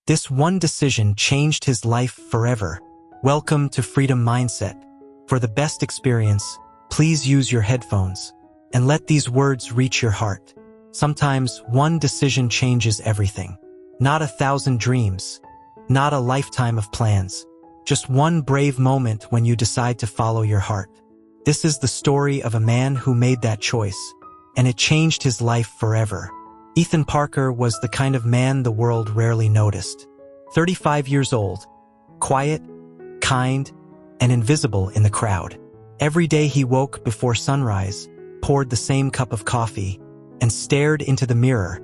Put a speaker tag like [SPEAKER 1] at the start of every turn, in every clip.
[SPEAKER 1] This one decision changed his life forever. Welcome to Freedom Mindset. For the best experience, please use your headphones and let these words reach your heart. Sometimes one decision changes everything. Not 1,000 dreams, not a lifetime of plans, just one brave moment when you decide to follow your heart. This is the story of a man who made that choice, and it changed his life forever. Ethan Parker was the kind of man the world rarely noticed. 35 years old, quiet, kind, and invisible in the crowd. Every day he woke before sunrise, poured the same cup of coffee, and stared into the mirror,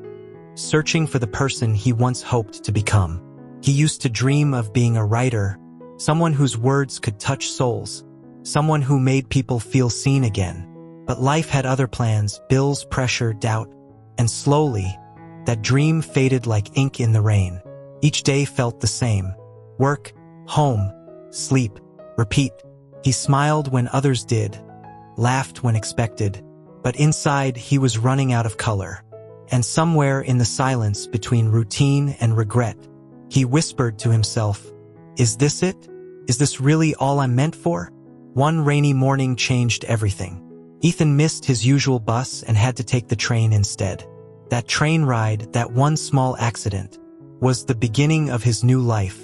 [SPEAKER 1] searching for the person he once hoped to become. He used to dream of being a writer, someone whose words could touch souls, someone who made people feel seen again. But life had other plans, bills, pressure, doubt, and slowly, that dream faded like ink in the rain. Each day felt the same. Work, home, sleep, repeat. He smiled when others did, laughed when expected, but inside he was running out of color. And somewhere in the silence between routine and regret, he whispered to himself, "Is this it? Is this really all I'm meant for?" One rainy morning changed everything. Ethan missed his usual bus and had to take the train instead. That train ride, that one small accident, was the beginning of his new life.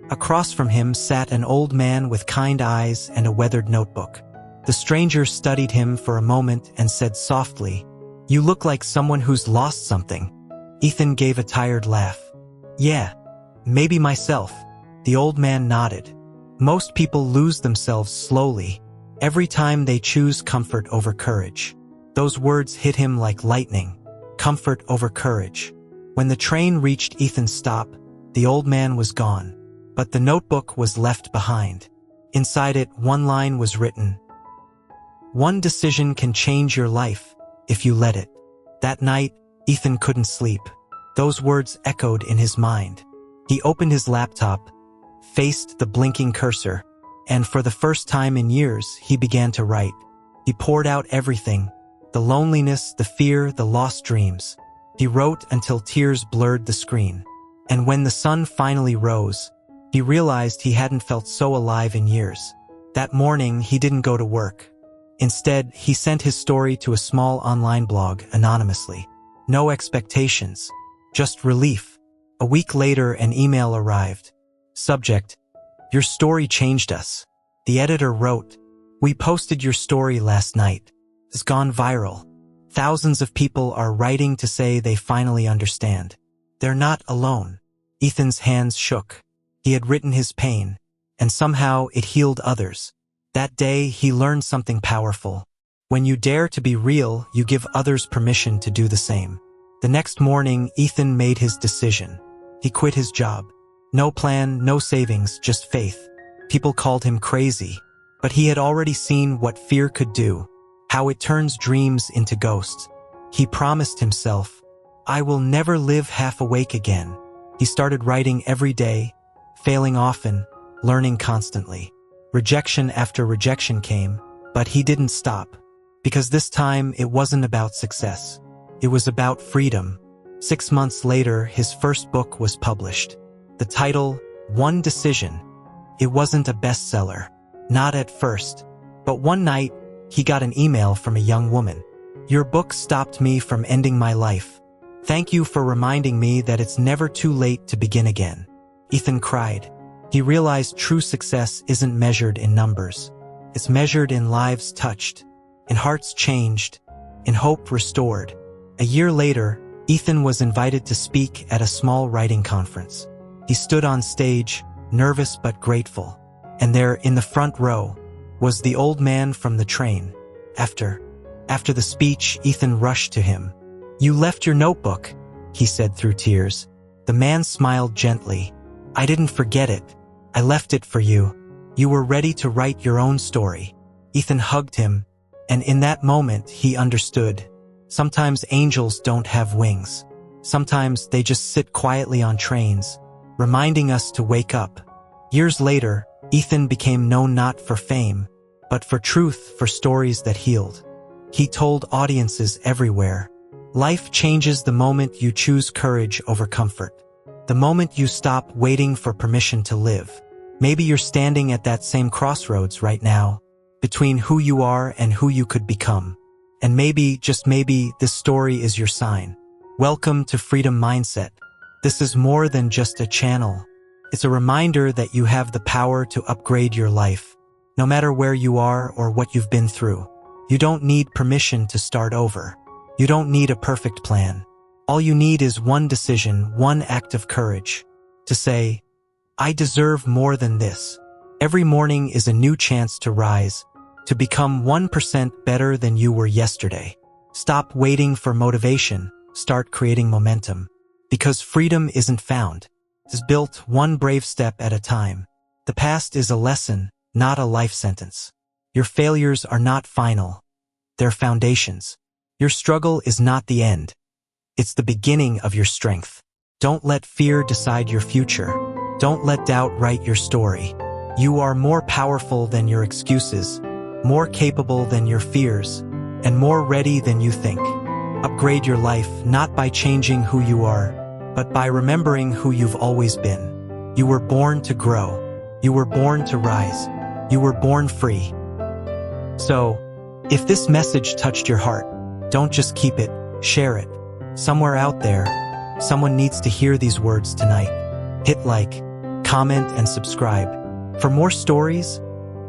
[SPEAKER 1] Across from him sat an old man with kind eyes and a weathered notebook. The stranger studied him for a moment and said softly, "You look like someone who's lost something." Ethan gave a tired laugh. "Yeah, maybe myself." The old man nodded. Most people lose themselves slowly, every time they choose comfort over courage. Those words hit him like lightning. Comfort over courage. When the train reached Ethan's stop, the old man was gone, but the notebook was left behind. Inside it, one line was written, "One decision can change your life, if you let it." That night, Ethan couldn't sleep. Those words echoed in his mind. He opened his laptop, faced the blinking cursor, and for the first time in years, he began to write. He poured out everything, the loneliness, the fear, the lost dreams. He wrote until tears blurred the screen. And when the sun finally rose, he realized he hadn't felt so alive in years. That morning, he didn't go to work. Instead, he sent his story to a small online blog anonymously. No expectations, just relief. A week later, an email arrived. Subject: "Your story changed us." The editor wrote, "We posted your story last night. It's gone viral. Thousands of people are writing to say they finally understand. They're not alone." Ethan's hands shook. He had written his pain, and somehow it healed others. That day, he learned something powerful. When you dare to be real, you give others permission to do the same. The next morning, Ethan made his decision. He quit his job. No plan, no savings, just faith. People called him crazy, but he had already seen what fear could do, how it turns dreams into ghosts. He promised himself, "I will never live half awake again." He started writing every day, failing often, learning constantly. Rejection after rejection came, but he didn't stop. Because this time, it wasn't about success. It was about freedom. 6 months later, his first book was published. The title, One Decision. It wasn't a bestseller. Not at first. But one night, he got an email from a young woman. "Your book stopped me from ending my life. Thank you for reminding me that it's never too late to begin again." Ethan cried. He realized true success isn't measured in numbers. It's measured in lives touched, in hearts changed, in hope restored. A year later, Ethan was invited to speak at a small writing conference. He stood on stage, nervous but grateful. And there, in the front row, was the old man from the train. After the speech, Ethan rushed to him. "You left your notebook," he said through tears. The man smiled gently. "I didn't forget it. I left it for you. You were ready to write your own story." Ethan hugged him, and in that moment, he understood. Sometimes angels don't have wings. Sometimes they just sit quietly on trains, reminding us to wake up. Years later, Ethan became known not for fame, but for truth, for stories that healed. He told audiences everywhere, life changes the moment you choose courage over comfort. The moment you stop waiting for permission to live. Maybe you're standing at that same crossroads right now, between who you are and who you could become. And maybe, just maybe, this story is your sign. Welcome to Freedom Mindset. This is more than just a channel. It's a reminder that you have the power to upgrade your life, no matter where you are or what you've been through. You don't need permission to start over. You don't need a perfect plan. All you need is one decision, one act of courage, to say, I deserve more than this. Every morning is a new chance to rise, to become 1% better than you were yesterday. Stop waiting for motivation. Start creating momentum. Because freedom isn't found. It's built one brave step at a time. The past is a lesson, not a life sentence. Your failures are not final. They're foundations. Your struggle is not the end. It's the beginning of your strength. Don't let fear decide your future. Don't let doubt write your story. You are more powerful than your excuses, more capable than your fears, and more ready than you think. Upgrade your life not by changing who you are, but by remembering who you've always been. You were born to grow. You were born to rise. You were born free. So, if this message touched your heart, don't just keep it, share it. Somewhere out there, someone needs to hear these words tonight. Hit like, comment, and subscribe for more stories,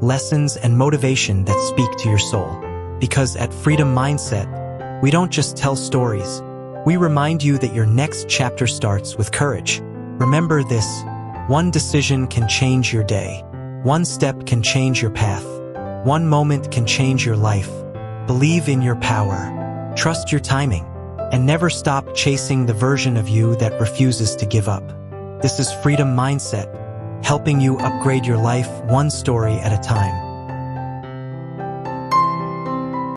[SPEAKER 1] lessons, and motivation that speak to your soul. Because at Freedom Mindset, we don't just tell stories. We remind you that your next chapter starts with courage. Remember this, one decision can change your day. One step can change your path. One moment can change your life. Believe in your power. Trust your timing. And never stop chasing the version of you that refuses to give up. This is Freedom Mindset, helping you upgrade your life one story at a time.